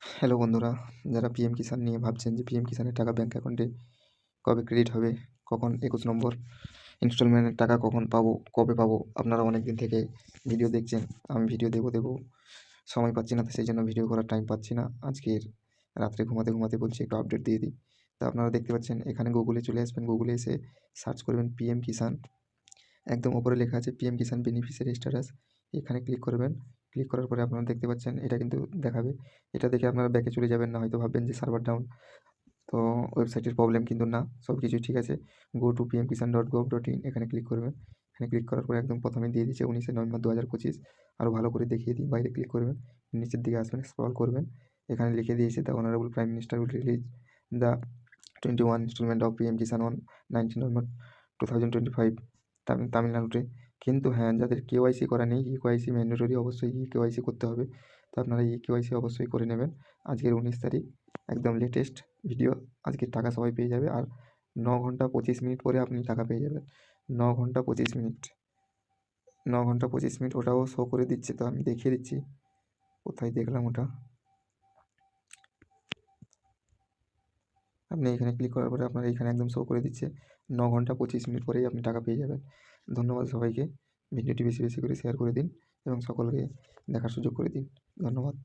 Hello বন্ধুরা, যারা PM কিষাণ নিয়ে ভাবছেন যে পিএম কিষাণের টাকা ব্যাঙ্ক অ্যাকাউন্টে কবে ক্রেডিট হবে, কখন 21 নম্বর ইনস্টলমেন্টের টাকা কখন পাবো, কবে পাবো, আপনারা অনেক দিন থেকে ভিডিও দেখছেন। আমি ভিডিও দেবো সময় পাচ্ছি না, তো সেই জন্য ভিডিও করার টাইম পাচ্ছি না। আজকের রাত্রে ঘুমাতে বলছি একটু আপডেট দিয়ে দিই। তো আপনারা দেখতে পাচ্ছেন এখানে গুগলে চলে আসবেন, গুগলে এসে সার্চ করবেন পিএম কিষাণ। একদম ওপরে লেখা আছে পিএম কিষাণ বেনিফিশিয়ারি স্ট্যাটাস, এখানে ক্লিক করবেন। ক্লিক করার পরে আপনারা দেখতে পাচ্ছেন এটা কিন্তু দেখাবে। এটা দেখে আপনারা ব্যাকে চলে যাবেন না, হয়তো ভাববেন যে সার্ভার ডাউন, তো ওয়েবসাইটের প্রবলেম, কিন্তু না, সব কিছুই ঠিক আছে। গো টু pmkisan.gov.in, এখানে ক্লিক করবেন। এখানে ক্লিক করার পরে একদম প্রথমে দিয়ে দিচ্ছে 19শে নভেম্বর 2025। আরও ভালো করে দেখিয়ে দিই, বাইরে ক্লিক করবেন, নিচের দিকে আসবেন, স্ক্রল করবেন, এখানে লিখে দিয়েছে the honourable prime minister will release the 21 instalment of PM Kisan on 19 November 2025 তামিলনাড়ুতে। কিন্তু হ্যাঁ, যাদের কেওয়াইসি করা নেই, কেওয়াইসি ম্যান্ডেটরি, অবশ্যই কেওয়াইসি করতে হবে। তো আপনারা কেওয়াইসি অবশ্যই করে নেবেন। আজকের 19 তারিখ, একদম লেটেস্ট ভিডিও। আজকের টাকা সবাই পেয়ে যাবে, আর 9 ঘন্টা 25 মিনিট পরে আপনি টাকা পেয়ে যাবেন। 9 ঘন্টা 25 মিনিট, 9 ঘন্টা 25 মিনিট ওটাও শো করে দিচ্ছে। তো আমি দেখিয়ে দিচ্ছি, কোথায় দেখলাম ওটা। আপনি এখানে ক্লিক করার পরে আপনার এখানে একদম শো করে দিচ্ছে 9 ঘন্টা 25 মিনিট পরেই আপনি টাকা পেয়ে যাবেন। ধন্যবাদ সবাইকে। ভিডিওটি বেশি বেশি করে শেয়ার করে দিন এবং সকলকে দেখার সুযোগ করে দিন। ধন্যবাদ।